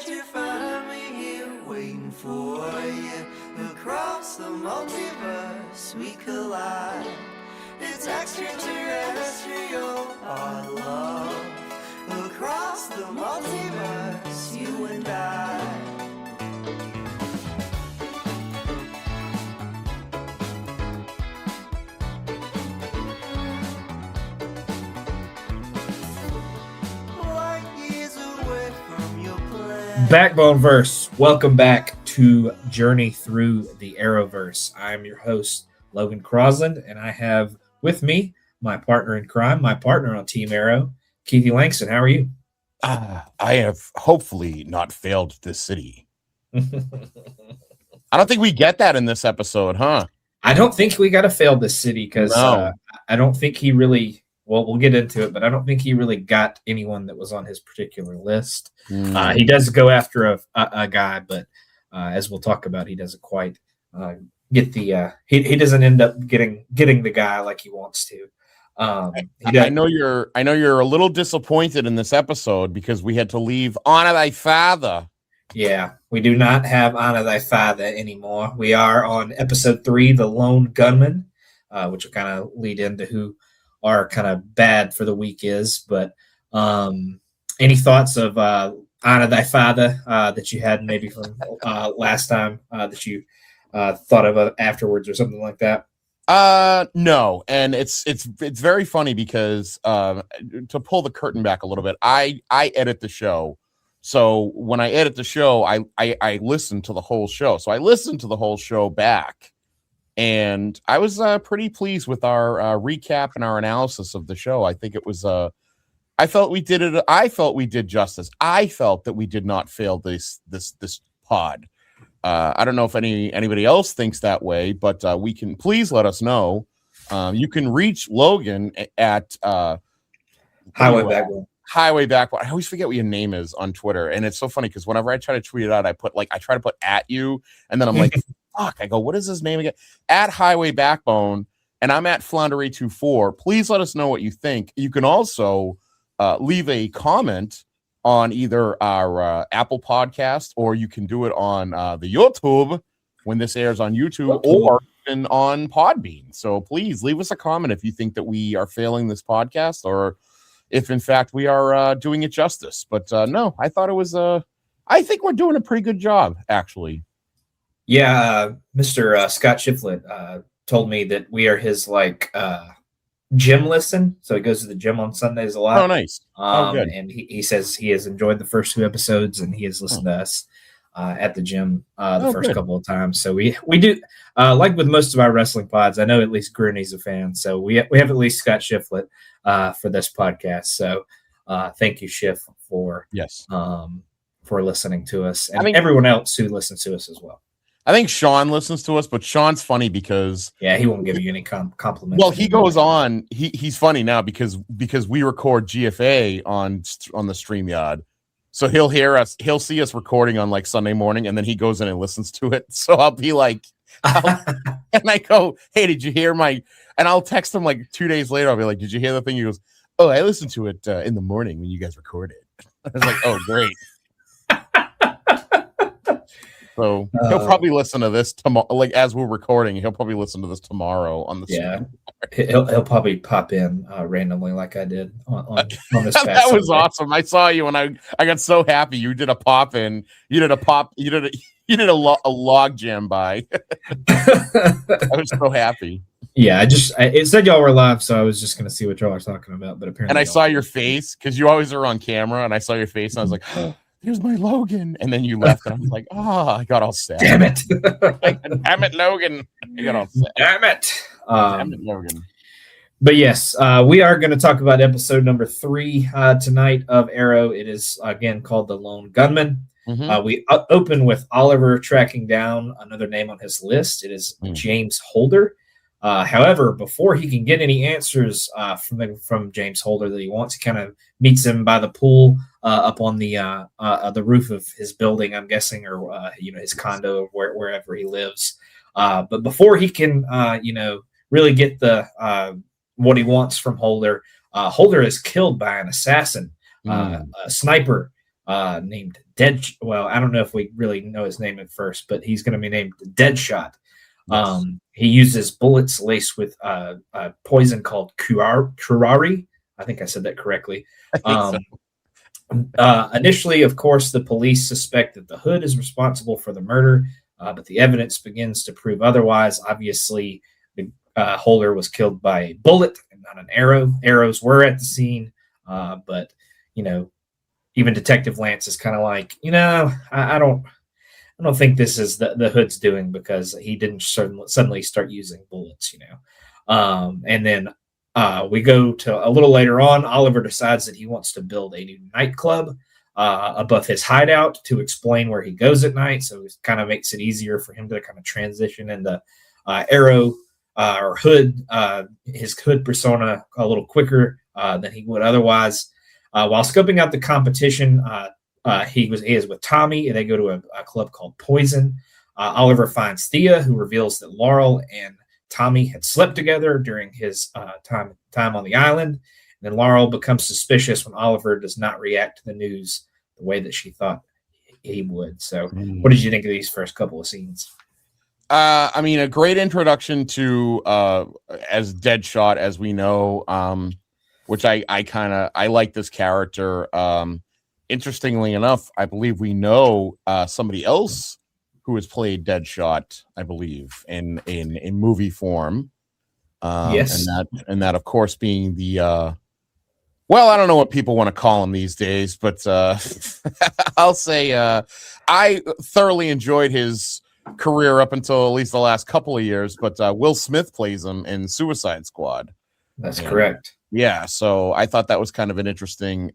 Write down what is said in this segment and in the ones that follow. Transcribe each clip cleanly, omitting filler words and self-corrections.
to find me here waiting for you. Across the multiverse we collide. It's extraterrestrial, our love. Across the multiverse, you and I. Backboneverse, welcome back to Journey Through the Arrowverse. I'm your host, Logan Crosland, and I have with me my partner in crime, my partner on Team Arrow, Keithie Langston. How are you? I have hopefully not failed this city. I don't think we get that in this episode, huh? I don't think we got to fail this city because I don't think he really... Well, we'll get into it, but I don't think he really got anyone that was on his particular list. He does go after a guy, but as we'll talk about, he doesn't quite get the. He doesn't end up getting the guy like he wants to. I know you're a little disappointed in this episode because we had to leave Honor Thy Father. Yeah, we do not have Honor Thy Father anymore. We are on episode 3, The Lone Gunman, which will kind of lead into who are kind of bad for the week is. But any thoughts of Honor Thy Father that you had maybe from last time that you thought of afterwards or something like that? No, and it's very funny because to pull the curtain back a little bit, I edit the show. So when I edit the show, I listen to the whole show. So I listened to the whole show back. And I was pretty pleased with our recap and our analysis of the show. I think it was. I felt we did it. I felt we did justice. I felt that we did not fail this pod. I don't know if anybody else thinks that way, but we can please let us know. You can reach Logan at Highway Backbone. Highway Backbone. I always forget what your name is on Twitter, and it's so funny because whenever I try to tweet it out, I try to put at you, and then I'm like. Fuck, I go, what is his name again? At Highway Backbone, and I'm at Floundery24. Please let us know what you think. You can also leave a comment on either our Apple podcast, or you can do it on the YouTube when this airs on YouTube, or even on Podbean. So please leave us a comment if you think that we are failing this podcast, or if in fact we are doing it justice. But no, I thought it was I think we're doing a pretty good job, actually. Yeah, Mr. Scott Shiflett told me that we are his gym listen. So he goes to the gym on Sundays a lot. Oh, nice. Good. And he says he has enjoyed the first 2 episodes, and he has listened to us at the gym the first couple of times. So we do like with most of our wrestling pods. I know at least Gurney's a fan, so we have at least Scott Shiflett for this podcast. So thank you, Schiff, for listening to us, and everyone else who listens to us as well. I think Sean listens to us, but Sean's funny because he won't give you any compliments. Well, he goes on. He's funny now because we record GFA on the StreamYard, so he'll hear us. He'll see us recording on Sunday morning, and then he goes in and listens to it. So I'll be like, and I go, "Hey, did you hear my?" And I'll text him 2 days later. I'll be like, "Did you hear the thing?" He goes, "Oh, I listened to it in the morning when you guys recorded." I was like, "Oh, great." So he'll probably listen to this tomorrow, as we're recording. He'll probably listen to this tomorrow on the stream. He'll probably pop in randomly like I did on this. That was awesome. I saw you and I got so happy. You did a pop in. You did a log jam by. I was so happy. Yeah, it said y'all were live, so I was just gonna see what y'all are talking about. But apparently, and I saw your face because you always are on camera, and I saw your face, and I was like. Oh, here's my Logan. And then you left, and I was like, I got all sad. Damn it. Damn it, Logan. I got all sad. Damn it. Damn it, Logan. But yes, we are going to talk about episode number 3 tonight of Arrow. It is, again, called The Lone Gunman. Mm-hmm. We open with Oliver tracking down another name on his list. It is James Holder. However, before he can get any answers from James Holder that he wants, he kind of meets him by the pool up on the roof of his building, I'm guessing, or his condo, wherever he lives. But before he can, really get the what he wants from Holder, Holder is killed by an assassin, a sniper named Dead. Well, I don't know if we really know his name at first, but he's going to be named Deadshot. Yes. He uses bullets laced with a poison called curare. I think I said that correctly. Initially, of course, the police suspect that the Hood is responsible for the murder, but the evidence begins to prove otherwise. Obviously, the Holder was killed by a bullet and not an arrow. Arrows were at the scene, but even Detective Lance is kind of like, I don't think this is the Hood's doing, because he didn't suddenly start using bullets, and then we go to a little later on. Oliver decides that he wants to build a new nightclub above his hideout to explain where he goes at night. So it kind of makes it easier for him to kind of transition into Arrow or Hood, his Hood persona a little quicker than he would otherwise. While scoping out the competition, he is with Tommy, and they go to a club called Poison. Oliver finds Thea, who reveals that Laurel and Tommy had slept together during his time on the island. And then Laurel becomes suspicious when Oliver does not react to the news the way that she thought he would. So what did you think of these first couple of scenes? I mean, a great introduction to as Deadshot, as we know, which I like this character. Interestingly enough, I believe we know somebody else who has played Deadshot, I believe, in movie form. Yes. And that, of course, being the well, I don't know what people want to call him these days, but I'll say I thoroughly enjoyed his career up until at least the last couple of years. But Will Smith plays him in Suicide Squad. That's correct. Yeah, so I thought that was kind of an interesting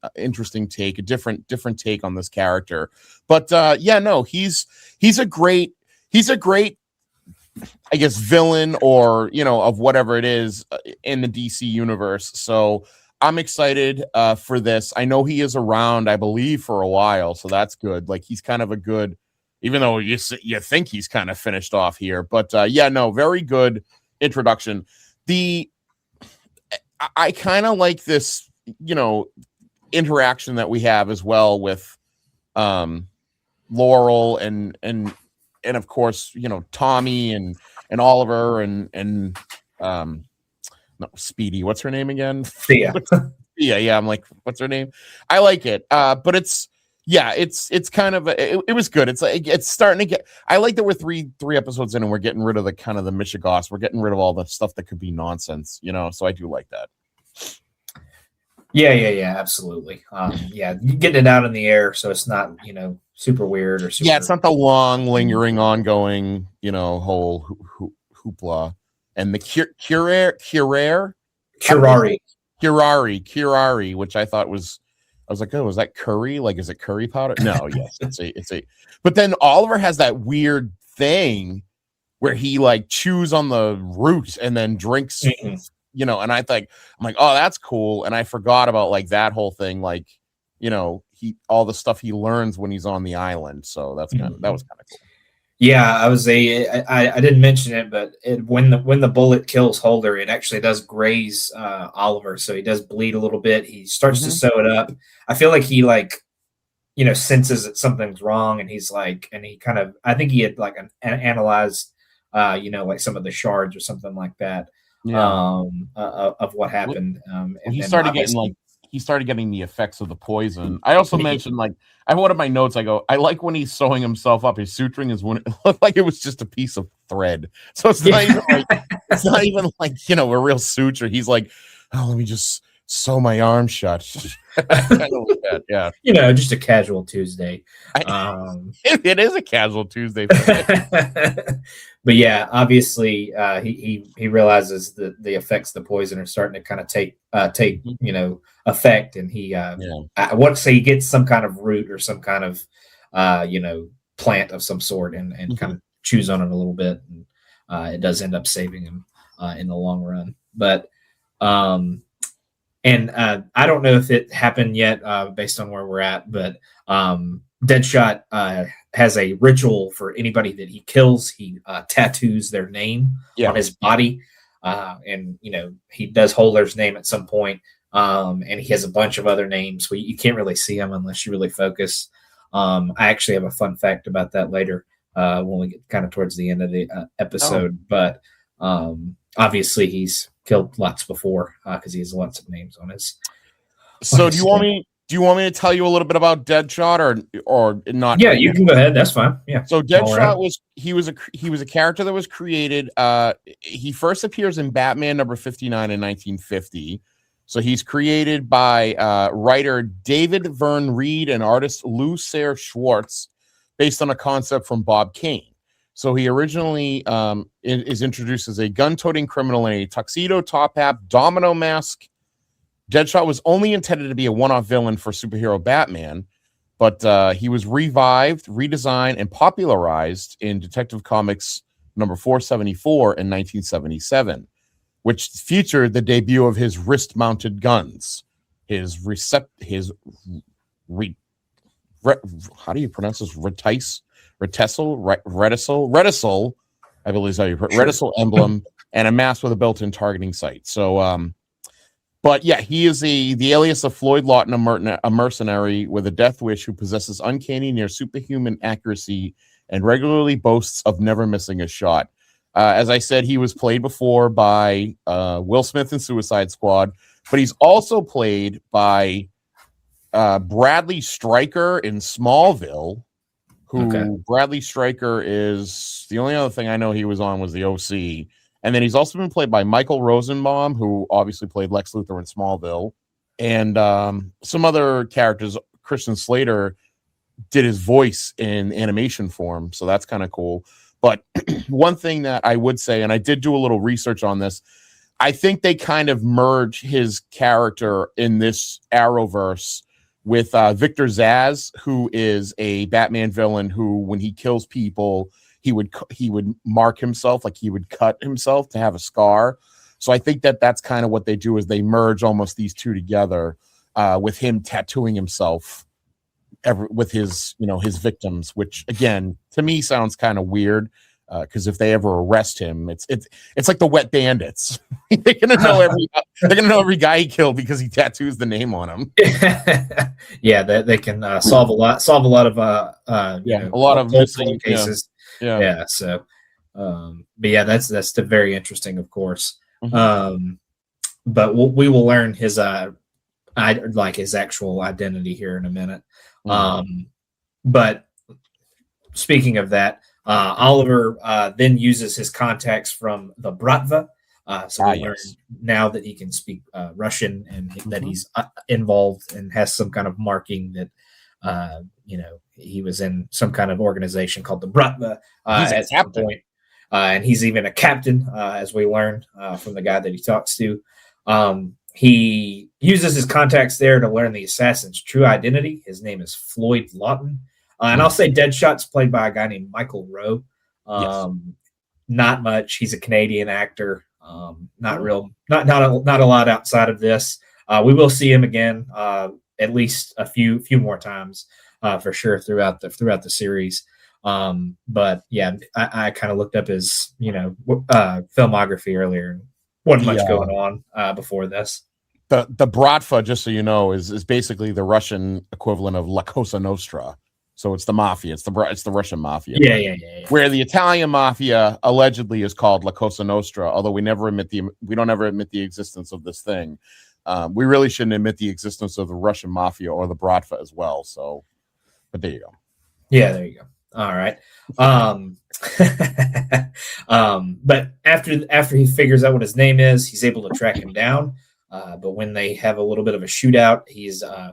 take, a different take on this character. But he's a great, I guess, villain, or of whatever it is in the DC universe. So I'm excited for this. I know he is around, I believe, for a while, so that's good. Like, he's kind of a good, even though you think he's kind of finished off here. But very good introduction. I kind of like this, interaction that we have as well with Laurel and of course, Tommy and Oliver and Speedy. What's her name again? Thea. Yeah. I'm like, what's her name? I like it. But it's kind of it was good. It's like it's starting to get. I like that we're three episodes in and we're getting rid of the kind of the Michigas. We're getting rid of all the stuff that could be nonsense, So I do like that. Yeah, absolutely. Getting it out in the air so it's not super weird or super. Yeah, it's not the long, lingering, ongoing whole hoopla. And the curare, which I thought was. I was like, oh, is that curry? Like, is it curry powder? No, yes, it's a. But then Oliver has that weird thing where he like chews on the root and then drinks, and I think I'm like, oh, that's cool. And I forgot about like that whole thing, like, all the stuff he learns when he's on the island. So that was kind of cool. Yeah, I didn't mention it, but when the bullet kills Holder, it actually does graze Oliver, so he does bleed a little bit. He starts to sew it up. I feel like he senses that something's wrong, and he's like, and he kind of, I think he had like analyzed, like some of the shards or something like that, of what happened. And he started getting the effects of the poison. I also mentioned, like, I have one of my notes. I go, I like when he's sewing himself up. His suturing is when it looked like it was just a piece of thread. So it's not even like a real suture. He's like, oh, let me just sew my arm shut. Kind of like that, yeah. Just a casual Tuesday. It is a casual Tuesday. But yeah, obviously, he realizes that the effects of the poison are starting to kind of take effect, and he I want to say he gets some kind of root or some kind of plant of some sort, and kind of chews on it a little bit, and it does end up saving him in the long run. But and I don't know if it happened yet based on where we're at, but Deadshot has a ritual for anybody that he kills. He tattoos their name on his body. And, he does Holder's name at some point. and he has a bunch of other names. You can't really see him unless you really focus. I actually have a fun fact about that later when we get kind of towards the end of the episode. But obviously, he's killed lots before because he has lots of names on his. So do you want me to tell you a little bit about Deadshot or not? Yeah, you can go ahead. That's fine. Yeah. So Deadshot was a character that was created. He first appears in Batman number 59 in 1950. So he's created by writer David Vern Reed and artist Lou Sayre Schwartz, based on a concept from Bob Kane. So he originally is introduced as a gun-toting criminal in a tuxedo, top hat, domino mask. Deadshot was only intended to be a one-off villain for superhero Batman, but he was revived, redesigned, and popularized in Detective Comics number 474 in 1977, which featured the debut of his wrist-mounted guns, how do you pronounce this? Retisel, I believe is how you put Retisel emblem, and a mask with a built-in targeting sight. So, but yeah, he is the alias of Floyd Lawton, a mercenary with a death wish who possesses uncanny, near superhuman accuracy and regularly boasts of never missing a shot. As I said, he was played before by Will Smith in Suicide Squad, but he's also played by Bradley Stryker in Smallville, Bradley Stryker is the only other thing I know he was on was the OC. And then he's also been played by Michael Rosenbaum, who obviously played Lex Luthor in Smallville, and some other characters. Christian Slater did his voice in animation form, so that's kind of cool. But one thing that I would say, and I did do a little research on this, I think they kind of merge his character in this Arrowverse with Victor Zsasz, who is a Batman villain who, when he kills people, he would mark himself, like he would cut himself to have a scar. So I think that's kind of what they do, is they merge almost these two together, with him tattooing himself with his victims, which again to me sounds kind of weird, because if they ever arrest him, it's like the Wet Bandits. They're gonna know every guy he killed because he tattoos the name on him. Yeah, they can solve a lot of a lot of missing cases. Yeah. So, but yeah, that's very interesting, of course. Mm-hmm. But we will learn his his actual identity here in a minute. Mm-hmm. But speaking of that, Oliver then uses his contacts from the Bratva. So we learn now that he can speak Russian, and that he's involved and has some kind of marking that he was in some kind of organization called the Bratva at some point. And he's even a captain, as we learned from the guy that he talks to. He uses his contacts there to learn the assassin's true identity. His name is Floyd Lawton. And I'll say Deadshot's played by a guy named Michael Rowe. Not much. He's a Canadian actor. Not a lot outside of this. We will see him again at least a few more times for sure throughout the series. But yeah, I kind of looked up his filmography earlier. Wasn't much going on before this. The Bratva, just so you know, is basically the Russian equivalent of La Cosa Nostra. So it's the mafia. It's the Russian mafia. Yeah. Where the Italian mafia allegedly is called La Cosa Nostra, although we don't ever admit the existence of this thing. We really shouldn't admit the existence of the Russian mafia or the Bratva as well. So, but there you go. Yeah, there you go. All right. But after he figures out what his name is, he's able to track him down. But when they have a little bit of a shootout,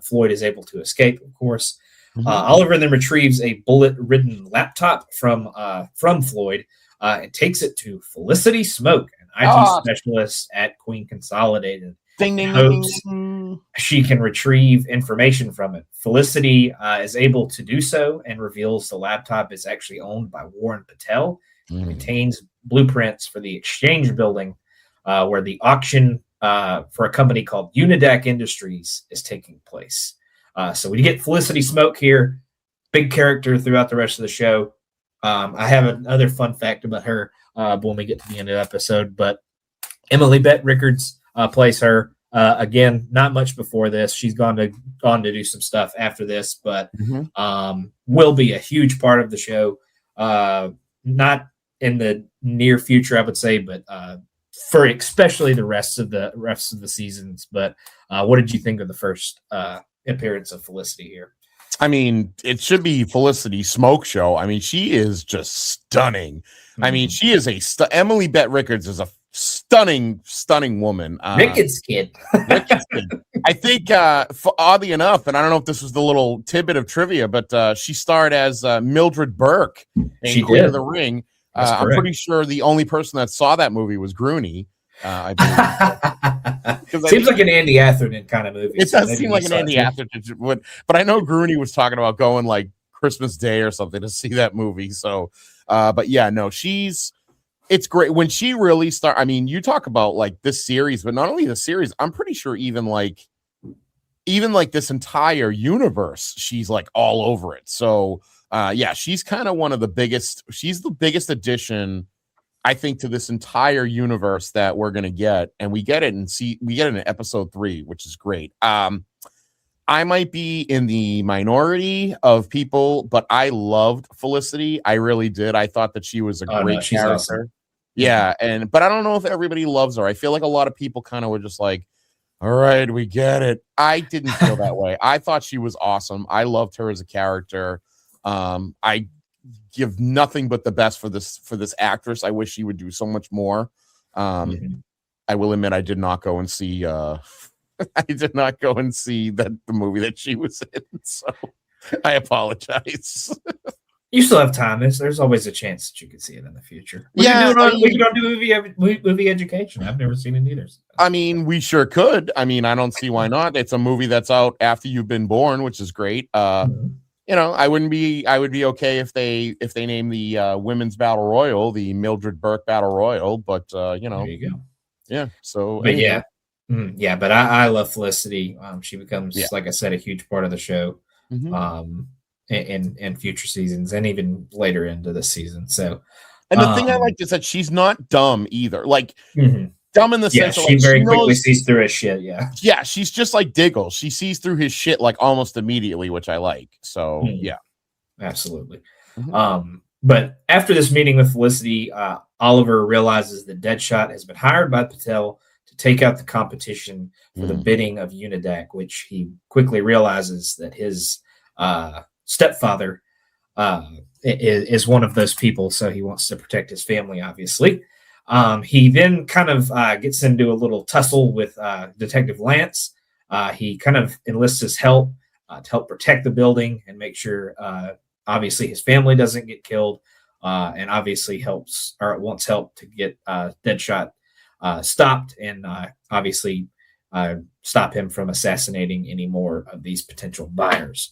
Floyd is able to escape, of course. Mm-hmm. Oliver then retrieves a bullet-ridden laptop from Floyd and takes it to Felicity Smoke, an IT specialist at Queen Consolidated. Ding, ding, hopes ding. She can retrieve information from it. Felicity is able to do so and reveals the laptop is actually owned by Warren Patel. It contains blueprints for the Exchange building, where the auction for a company called Unidac Industries is taking place. So we get Felicity Smoke here, big character throughout the rest of the show. I have another fun fact about her when we get to the end of the episode, but Emily Bett Rickards plays her. Again, not much before this. She's gone to do some stuff after this, but will be a huge part of the show. Not in the near future, I would say, but for especially the rest of the seasons. But what did you think of the first appearance of Felicity here? I mean, it should be Felicity Smoke Show. I mean, she is just stunning. I mean, she is Emily Bett Rickards is a stunning woman. Rickards kid. I think, oddly enough, and I don't know if this was the little tidbit of trivia, but she starred as Mildred Burke in Queen of the Ring. I'm pretty sure the only person that saw that movie was Grooney. I believe. Seems like an Andy Atherton kind of movie. It does seem like an Andy Atherton, but I know Grooney was talking about going like Christmas Day or something to see that movie. So, but yeah, no, it's great when she really start. I mean, you talk about like this series, but not only the series, I'm pretty sure even like this entire universe, she's like all over it. So, yeah, she's kind of one of the biggest. She's the biggest addition, I think, to this entire universe that we're gonna get, and we get it in episode 3, which is great. I might be in the minority of people, but I loved Felicity. I really did. I thought that she was a great character. Awesome. Yeah, but I don't know if everybody loves her. I feel like a lot of people kind of were just like, all right, we get it. I didn't feel that way. I thought she was awesome. I loved her as a character. I give nothing but the best for this actress. I wish she would do so much more. I will admit I did not go and see the movie that she was in, so I apologize. You still have time. There's always a chance that you could see it in the future. We can do movie education. I've never seen it either. I mean, we sure could. I mean, I don't see why not. It's a movie that's out after you've been born, which is great. You know, I would be okay if they name the women's battle royal the Mildred Burke battle royal, but you know, there you go. Yeah. So, but anyway. Yeah, but I love Felicity. She becomes, like I said, a huge part of the show. In future seasons and even later into the season. So, and the thing I liked is that she's not dumb either. Like dumb in the sense of she very quickly sees through his shit. Yeah, she's just like Diggle. She sees through his shit like almost immediately, which I like. So yeah, absolutely. But after this meeting with Felicity, Oliver realizes that Deadshot has been hired by Patel to take out the competition for the bidding of Unidac, which he quickly realizes that his stepfather is one of those people, so he wants to protect his family, obviously. He then kind of gets into a little tussle with Detective Lance. He kind of enlists his help to help protect the building and make sure, obviously, his family doesn't get killed, and obviously wants help to get Deadshot stopped and obviously stop him from assassinating any more of these potential buyers.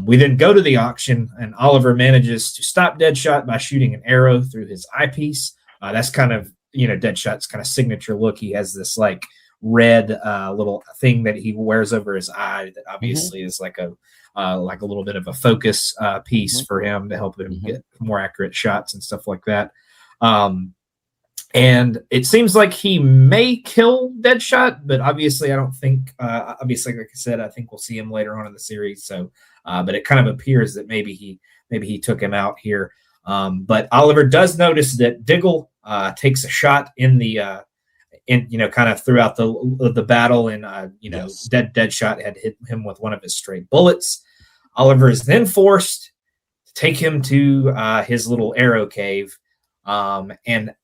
We then go to the auction, and Oliver manages to stop Deadshot by shooting an arrow through his eyepiece. That's kind of, Deadshot's kind of signature look. He has this like red little thing that he wears over his eye that obviously is like a little bit of a focus piece for him to help him get more accurate shots and stuff like that. And it seems like he may kill Deadshot, but obviously I don't think, obviously, like I said, I think we'll see him later on in the series. So, but it kind of appears that maybe he took him out here. But Oliver does notice that Diggle takes a shot in the, kind of throughout the battle, and Deadshot had hit him with one of his stray bullets. Oliver is then forced to take him to his little arrow cave, and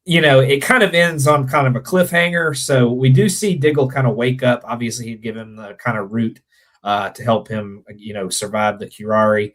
it kind of ends on kind of a cliffhanger. So we do see Diggle kind of wake up. Obviously, he'd give him the kind of route to help him, survive the Curari.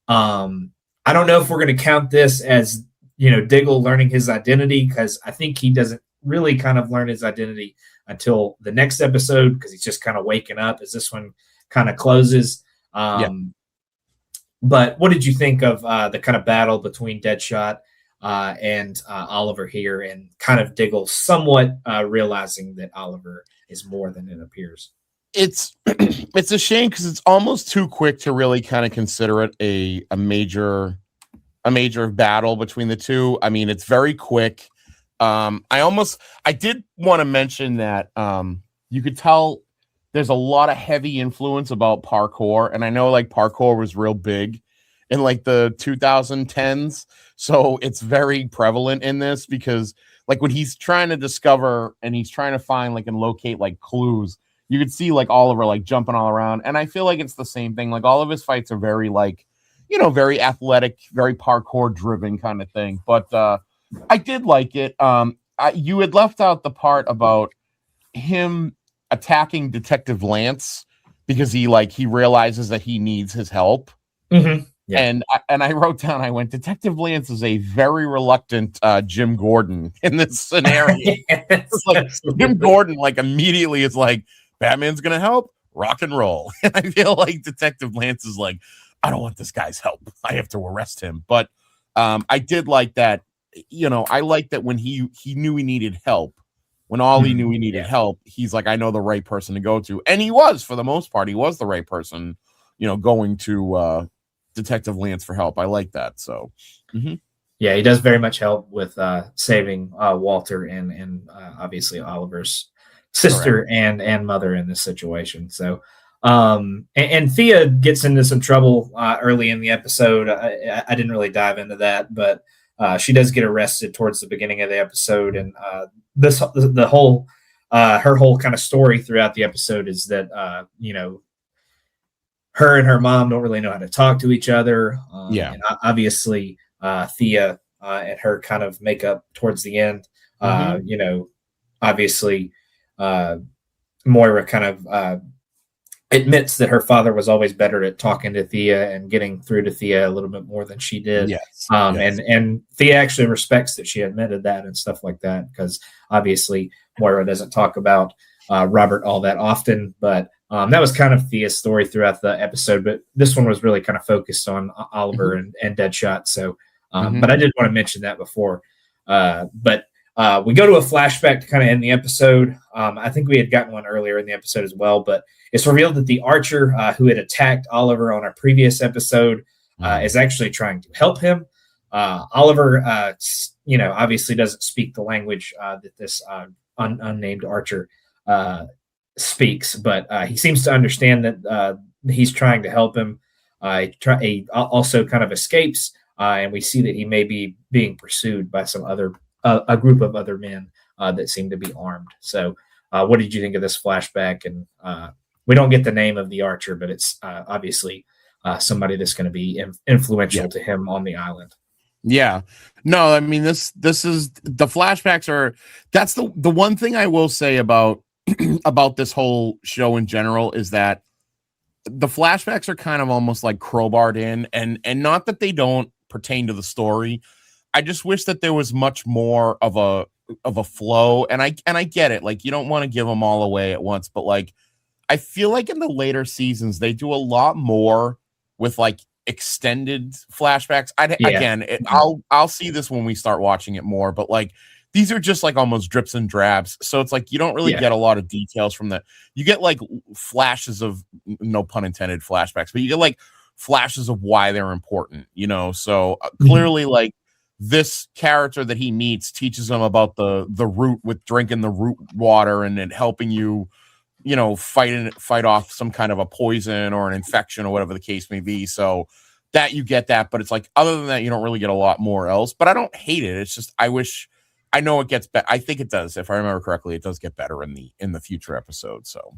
I don't know if we're going to count this as, Diggle learning his identity, because I think he doesn't really kind of learn his identity until the next episode, because he's just kind of waking up as this one kind of closes. But what did you think of the kind of battle between Deadshot and Oliver here, and kind of Diggle somewhat realizing that Oliver is more than it appears? It's a shame because it's almost too quick to really kind of consider it a major battle between the two. I mean, it's very quick. I did want to mention that you could tell there's a lot of heavy influence about parkour, and I know like parkour was real big in like the 2010s, so it's very prevalent in this because like when he's trying to discover and he's trying to find like and locate like clues, you could see like Oliver like jumping all around, and I feel like it's the same thing. Like all of his fights are very like, you know, very athletic, very parkour driven kind of thing. But I did like it. You had left out the part about him attacking Detective Lance because he realizes that he needs his help. Mm-hmm. Yeah. And I wrote down, I went, Detective Lance is a very reluctant Jim Gordon in this scenario. Yes, it's like Jim Gordon like immediately is like, Batman's gonna help, rock and roll. And I feel like Detective Lance is like, I don't want this guy's help, I have to arrest him. But I did like that, you know, I like that when he knew he needed help, when Ollie knew he needed help, he's like, I know the right person to go to. And he was, for the most part, he was the right person, you know, going to Detective Lance for help. I like that. So, yeah, he does very much help with saving Walter and obviously Oliver's sister and mother in this situation. So, and Thea gets into some trouble early in the episode. I didn't really dive into that, but she does get arrested towards the beginning of the episode, and the whole her whole kind of story throughout the episode is that you know, her and her mom don't really know how to talk to each other. And obviously Thea and her kind of make up towards the end. You know, obviously Moira kind of admits that her father was always better at talking to Thea and getting through to Thea a little bit more than she did. Yes. And Thea actually respects that she admitted that and stuff like that, because obviously Moira doesn't talk about Robert all that often, but that was kind of Thea's story throughout the episode. But this one was really kind of focused on Oliver and Deadshot. So, but I did want to mention that before. But we go to a flashback to kind of end the episode. I think we had gotten one earlier in the episode as well, but it's revealed that the Archer who had attacked Oliver on our previous episode is actually trying to help him. Oliver, you know, obviously doesn't speak the language that this unnamed Archer speaks, but he seems to understand that he's trying to help him. He also kind of escapes, and we see that he may be being pursued by some other a group of other men that seem to be armed. So what did you think of this flashback? And we don't get the name of the Archer, but it's obviously somebody that's going to be influential to him on the island. Yeah. No, I mean, this is the flashbacks are, that's the one thing I will say about about this whole show in general is that the flashbacks are kind of almost like crowbarred in, and not that they don't pertain to the story. I just wish that there was much more of a flow, and I get it. Like, you don't want to give them all away at once, but like, I feel like in the later seasons, they do a lot more with like extended flashbacks. I'll see this when we start watching it more, but like, these are just like almost drips and drabs. So it's like, you don't really get a lot of details from that. You get like flashes of, no pun intended, flashbacks, but you get like flashes of why they're important, you know? So clearly like this character that he meets teaches him about the root, with drinking the root water and then helping you, you know, fight off some kind of a poison or an infection or whatever the case may be. So that you get that, but it's like, other than that, you don't really get a lot more else, but I don't hate it. It's just, I know it gets better. I think it does. If I remember correctly, it does get better in the future episodes. So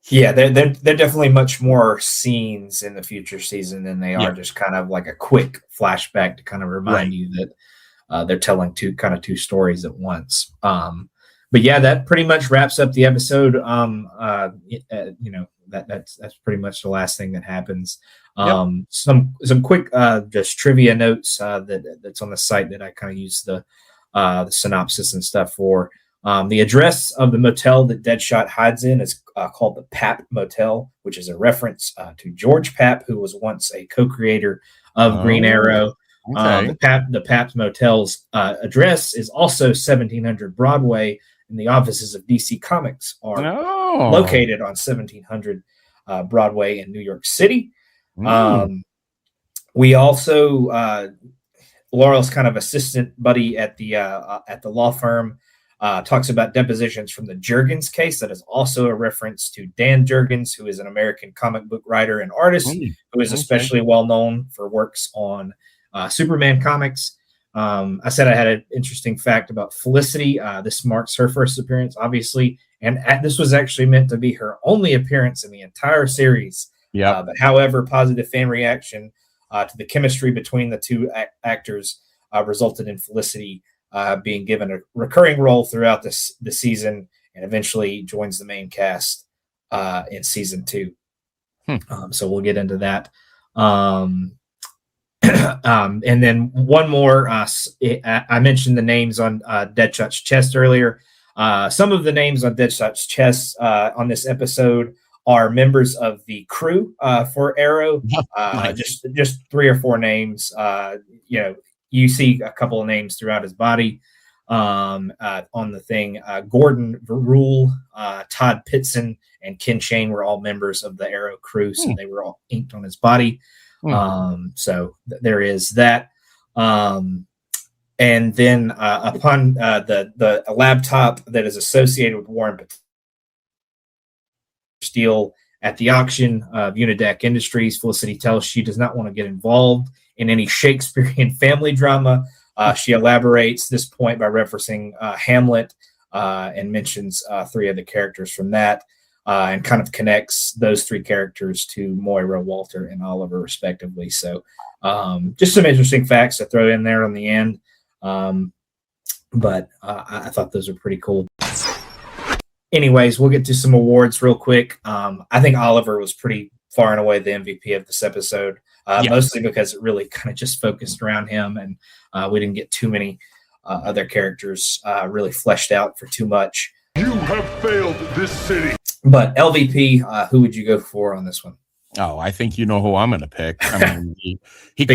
yeah, they're definitely much more scenes in the future season than they are just kind of like a quick flashback to kind of remind you that they're telling two stories at once. But yeah, that pretty much wraps up the episode. You know, that's pretty much the last thing that happens. Some quick just trivia notes that's on the site that I kind of use the synopsis and stuff for. The address of the motel that Deadshot hides in is called the Pap Motel, which is a reference to George Pap, who was once a co-creator of Green Arrow. Okay. The Pap Motel's address is also 1700 Broadway, and the offices of DC Comics are located on 1700 Broadway in New York City. We also Laurel's kind of assistant buddy at the law firm talks about depositions from the Jurgens case. That is also a reference to Dan Jurgens, who is an American comic book writer and artist who is especially well known for works on Superman comics. I said I had an interesting fact about Felicity. This marks her first appearance, obviously, and this was actually meant to be her only appearance in the entire series. But however, positive fan reaction to the chemistry between the two actors resulted in Felicity being given a recurring role throughout the season, and eventually joins the main cast in season 2. So we'll get into that. And then one more. I mentioned the names on Deadshot's chest earlier. Some of the names on Deadshot's chest on this episode are members of the crew for Arrow. Nice. Just 3 or 4 names. You see a couple of names throughout his body on the thing. Gordon Verrule, Todd Pitson, and Ken Shane were all members of the Arrow crew, so they were all inked on his body. So there is that. And then upon the laptop that is associated with Warren Steele at the auction of Unidac Industries, Felicity tells she does not want to get involved in any Shakespearean family drama. She elaborates this point by referencing Hamlet and mentions 3 of the characters from that and kind of connects those 3 characters to Moira, Walter, and Oliver, respectively. So just some interesting facts to throw in there on the end. But I thought those are pretty cool. Anyways, we'll get to some awards real quick. I think Oliver was pretty far and away the MVP of this episode, mostly because it really kind of just focused around him, and we didn't get too many other characters really fleshed out for too much. You have failed this city. But LVP, who would you go for on this one? Oh, I think you know who I'm going to pick. I mean, he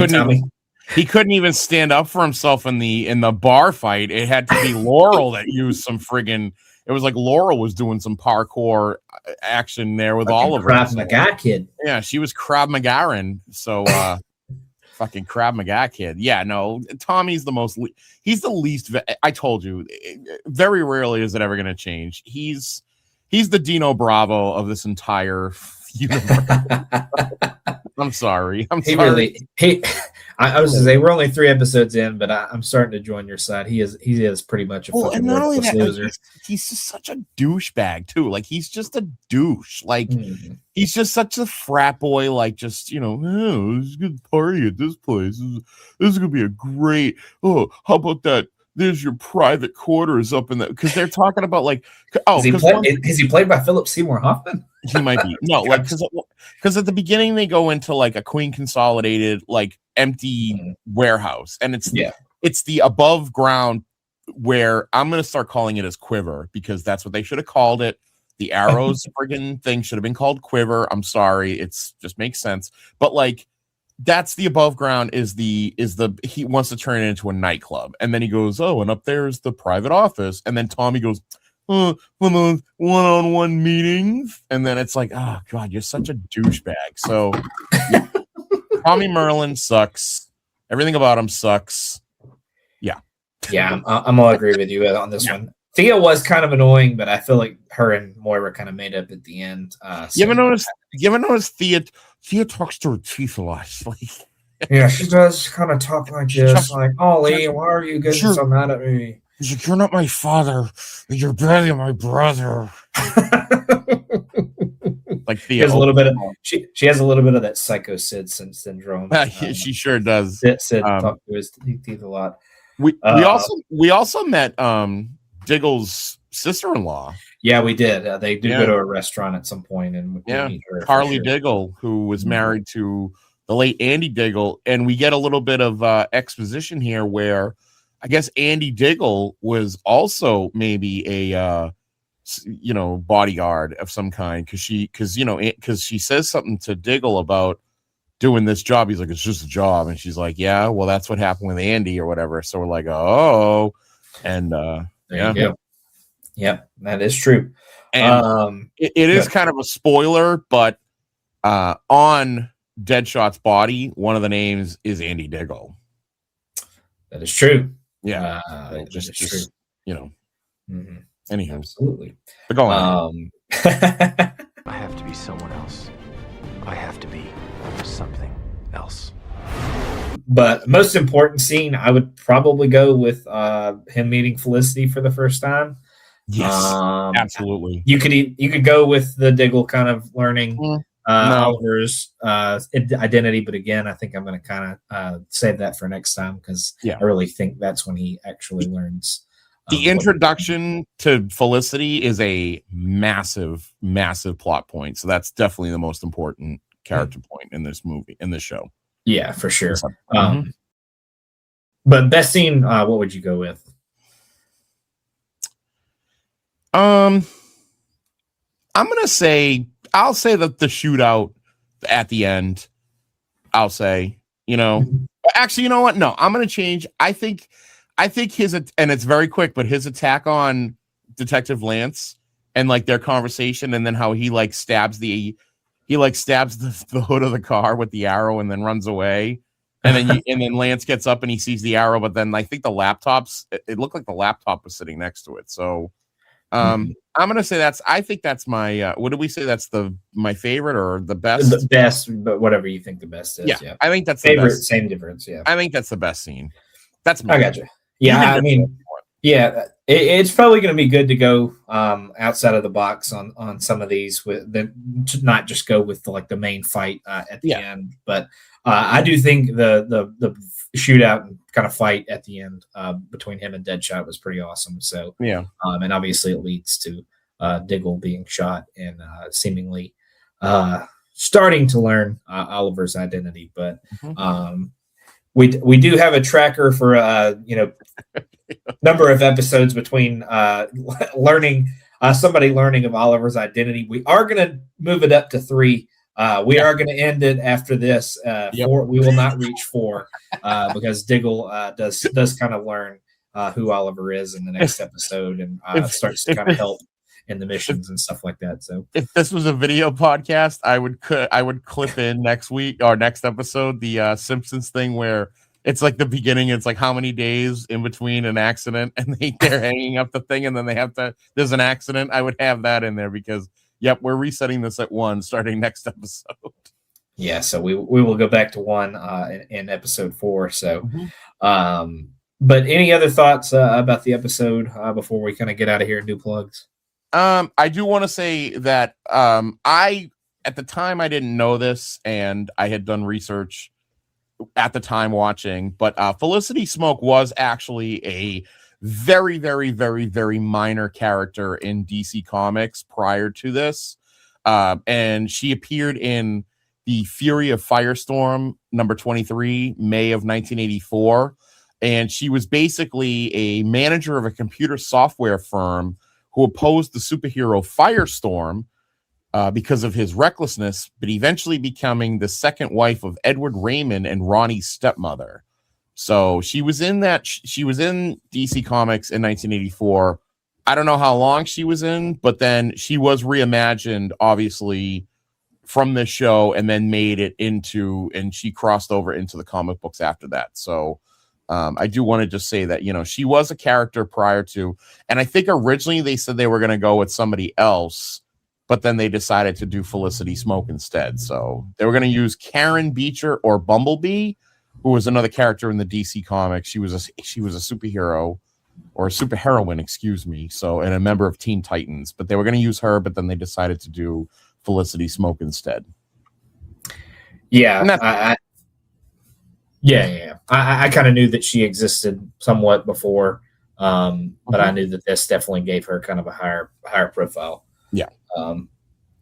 couldn't even stand up for himself in the bar fight. It had to be Laurel that used some friggin'. It was like Laurel was doing some parkour action there with Oliver. Krav Maga kid. Yeah, she was Krav Magarin. So fucking Krav Maga kid. Yeah, no, Tommy's he's the least. I told you, very rarely is it ever going to change. He's the Dino Bravo of this entire universe. I'm sorry. I was going to say we're only 3 episodes in, but I'm starting to join your side. He is pretty much a fucking worthless loser. He's just such a douchebag too. Like he's just a douche. Like he's just such a frat boy. Like just oh, it's a good party at this place. This is gonna be a great. Oh, how about that? There's your private quarters up in the because they're talking about like is he played by Philip Seymour Hoffman? He might be like because at the beginning they go into like a Queen Consolidated like empty warehouse, and it's the above ground where I'm gonna start calling it as Quiver because that's what they should have called it. The Arrows friggin' thing should have been called Quiver. I'm sorry, it's just makes sense, but like. That's the above ground is the he wants to turn it into a nightclub, and then he goes, oh, and up there is the private office, and then Tommy goes, one-on-one meetings, and then it's like, oh god, you're such a douchebag. So yeah. Tommy Merlin sucks. Everything about him sucks. Yeah, I'm gonna agree with you on this one. Thea was kind of annoying, but I feel like her and Moira kind of made up at the end. You ever notice Thea talks to her teeth a lot? Like, yeah, she does kind of talk like this. Like, Ollie, why are you getting so mad at me? You're not my father. You're barely my brother. Like Thea has a little bit of she has a little bit of that Psycho Sid syndrome. She sure does. Sid talked to his teeth a lot. We also met Diggle's sister-in-law. Yeah, we did. They did go to a restaurant at some point, and we meet her. Carly Diggle, who was married to the late Andy Diggle, and we get a little bit of exposition here where I guess Andy Diggle was also maybe a bodyguard of some kind because she says something to Diggle about doing this job. He's like, it's just a job, and she's like, yeah, well, that's what happened with Andy or whatever. So we're like, oh, and there you go. Yep, that is true. And it is kind of a spoiler, but on Deadshot's body, one of the names is Andy Diggle. That is true. Yeah, That is true. just you know. Mm-hmm. Anyhow, Absolutely. but go on. I have to be someone else. I have to be something else. But most important scene, I would probably go with him meeting Felicity for the first time. Yes, absolutely. You could go with the Diggle kind of learning Oliver's identity, but again, I think I'm going to kind of save that for next time because I really think that's when he actually learns. The introduction to Felicity is a massive, massive plot point, so that's definitely the most important character point in this movie, in this show. Yeah, for sure. But best scene, what would you go with? I'm gonna say I'll say that the shootout at the end. I'll say, actually, you know what? No, I'm gonna change. I think his, and it's very quick, but his attack on Detective Lance and like their conversation, and then how he like stabs the hood of the car with the arrow and then runs away. And then Lance gets up and he sees the arrow, but then I think the laptops, it looked like the laptop was sitting next to it. So I'm gonna say I think that's my what do we say? That's my favorite or the best? The best, but whatever you think the best is. Yeah. I think that's favorite, the best. same difference. Yeah. I think that's the best scene. That's I got you. Yeah, I mean, it's probably going to be good to go outside of the box on some of these, to not just go with the main fight at the end. But I do think the shootout and kind of fight at the end between him and Deadshot was pretty awesome. So and obviously it leads to Diggle being shot and seemingly starting to learn Oliver's identity, but. We do have a tracker for number of episodes between somebody learning of Oliver's identity. We are going to move it up to 3. We are going to end it after this. 4. We will not reach 4 because Diggle does kind of learn who Oliver is in the next episode and starts to kind of help in the missions and stuff like that. So if this was a video podcast, I would clip in next week or next episode the Simpsons thing where it's like the beginning. It's like how many days in between an accident and they're hanging up the thing and then there's an accident. I would have that in there because we're resetting this at 1 starting next episode. Yeah, so we will go back to 1 in episode 4. So but any other thoughts about the episode before we kind of get out of here and do plugs? I do want to say that at the time I didn't know this and I had done research at the time watching, but Felicity Smoke was actually a very, very, very, very minor character in DC Comics prior to this. And she appeared in the Fury of Firestorm number 23, May of 1984. And she was basically a manager of a computer software firm who opposed the superhero Firestorm because of his recklessness, but eventually becoming the second wife of Edward Raymond and Ronnie's stepmother. So she was in DC Comics in 1984. I don't know how long she was in, but then she was reimagined, obviously, from this show and then made it and she crossed over into the comic books after that. So I do want to just say that, she was a character prior to, and I think originally they said they were going to go with somebody else, but then they decided to do Felicity Smoke instead. So they were going to use Karen Beecher or Bumblebee, who was another character in the DC comics. She was a superhero or a superheroine, excuse me. So, and a member of Teen Titans, but they were going to use her, but then they decided to do Felicity Smoke instead. Yeah. I kind of knew that she existed somewhat before, but I knew that this definitely gave her kind of a higher profile. Yeah.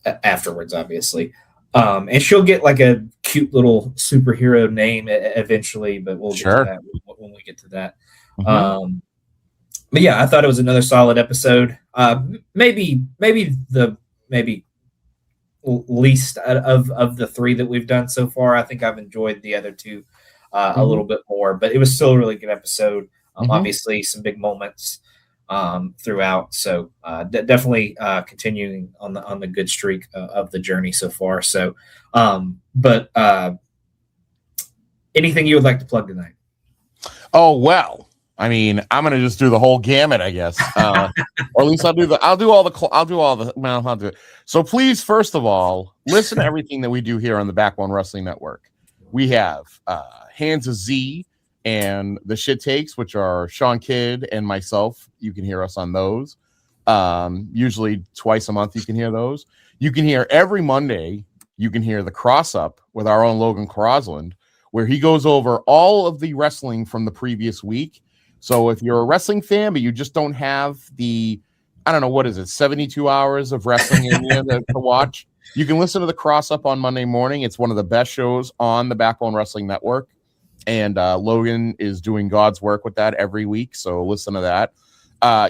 Afterwards, obviously, and she'll get like a cute little superhero name eventually, but we'll get to that when we get to that. But yeah, I thought it was another solid episode. Maybe least of the 3 that we've done so far. I think I've enjoyed the other 2 a little bit more, but it was still a really good episode. Obviously some big moments throughout. So definitely continuing on the good streak of the journey so far. So, but anything you would like to plug tonight? Oh, well, I mean, I'm going to just do the whole gamut, I guess. Or at least I'll do all the. So please, first of all, listen to everything that we do here on the Backbone Wrestling Network. We have Hands of Z and the Shit Takes, which are Sean Kidd and myself. You can hear us on those. Usually twice a month you can hear those. You can hear every Monday, you can hear the Cross Up with our own Logan Crosland, where he goes over all of the wrestling from the previous week. So if you're a wrestling fan, but you just don't have the, I don't know, what is it, 72 hours of wrestling in you to watch, you can listen to the Cross Up on Monday morning. It's one of the best shows on the Backbone Wrestling Network. And Logan is doing God's work with that every week. So listen to that.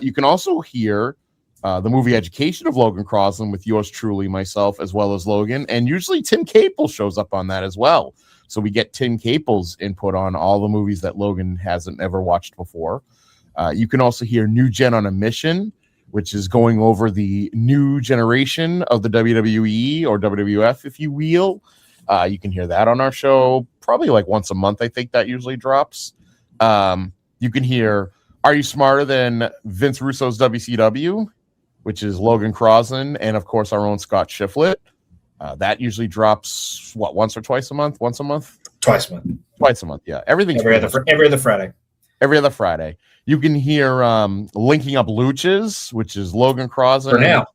You can also hear the movie education of Logan Crosland with yours truly, myself, as well as Logan. And usually Tim Capel shows up on that as well. So we get Tim Capel's input on all the movies that Logan hasn't ever watched before. You can also hear New Gen on a Mission, which is going over the new generation of the WWE or WWF, if you will. You can hear that on our show probably like once a month. I think that usually drops. You can hear Are You Smarter Than Vince Russo's WCW, which is Logan Crosland and, of course, our own Scott Shiflett. That usually drops, once or twice a month? Once a month? Twice a month. Twice a month, yeah. Everything's every other Friday. Every other Friday. You can hear Linking Up Luchas, which is Logan Crosland.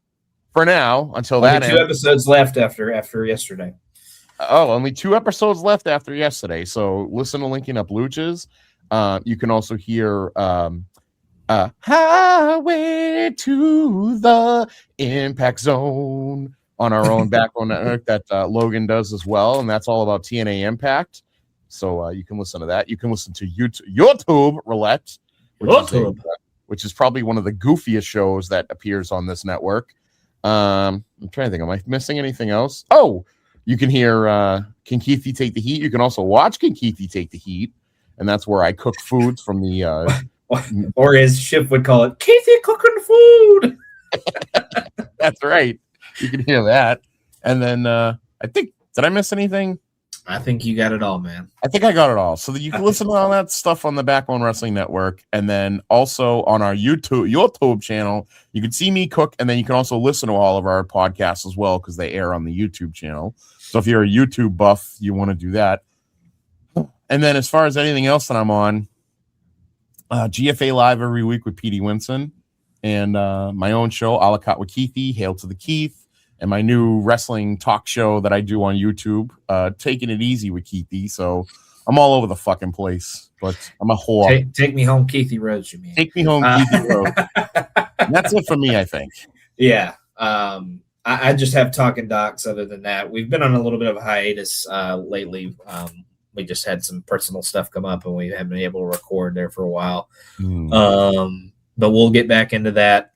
For now, until only that two episodes left after yesterday. Only 2 episodes left after yesterday. So listen to Linking Up Luchas. You can also hear Highway to the Impact Zone on our own Backbone Network that Logan does as well. And that's all about TNA Impact. So you can listen to that. You can listen to YouTube Roulette, which is probably one of the goofiest shows that appears on this network. I'm trying to think. Am I missing anything else? Oh, you can hear Can Keithie Take the Heat? You can also watch Can Keithie Take the Heat. And that's where I cook foods from the... or as Ship would call it, Keithie cooking food. That's right. You can hear that. And then I think, did I miss anything? I think you got it all, man. I think I got it all. So that you can listen to all that stuff on the Backbone Wrestling Network. And then also on our YouTube channel, you can see me cook. And then you can also listen to all of our podcasts as well, because they air on the YouTube channel. So if you're a YouTube buff, you want to do that. And then as far as anything else that I'm on, GFA Live every week with Petey Winson. And my own show, A La Carte with Keithie, Hail to the Keith. And my new wrestling talk show that I do on YouTube, Taking It Easy with Keithie. So I'm all over the fucking place, but I'm a whore. Take me home, Keithie Rhodes, you mean? Take me home, Keithie Rhodes. That's it for me, I think. Yeah. I just have talking docs. Other than that, we've been on a little bit of a hiatus lately. We just had some personal stuff come up, and we haven't been able to record there for a while. But we'll get back into that.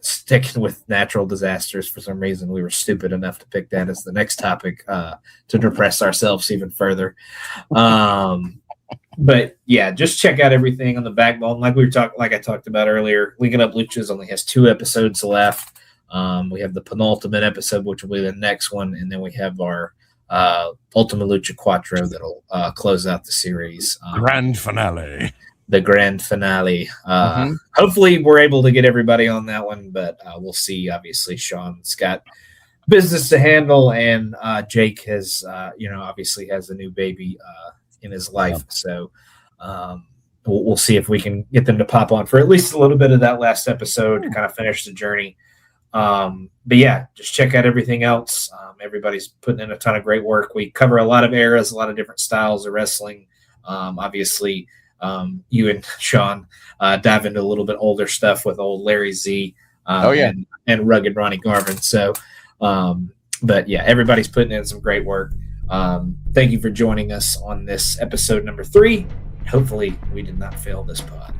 Sticking with natural disasters, for some reason we were stupid enough to pick that as the next topic to depress ourselves even further. But yeah, just check out everything on the Backbone. Like I talked about earlier, Linking Up Luchas only has 2 episodes left. We have the penultimate episode, which will be the next one, and then we have our Ultima Lucha Quattro that'll close out the series. Grand finale. The grand finale. Hopefully we're able to get everybody on that one, but we'll see. Obviously, Sean's got business to handle, and Jake has, obviously has a new baby in his life. So we'll see if we can get them to pop on for at least a little bit of that last episode to kind of finish the journey. But yeah, just check out everything else. Everybody's putting in a ton of great work. We cover a lot of eras, a lot of different styles of wrestling. Obviously, you and Sean dive into a little bit older stuff with old Larry Z and rugged Ronnie Garvin. So, but yeah, everybody's putting in some great work. Thank you for joining us on this episode number 3. Hopefully we did not fail this pod.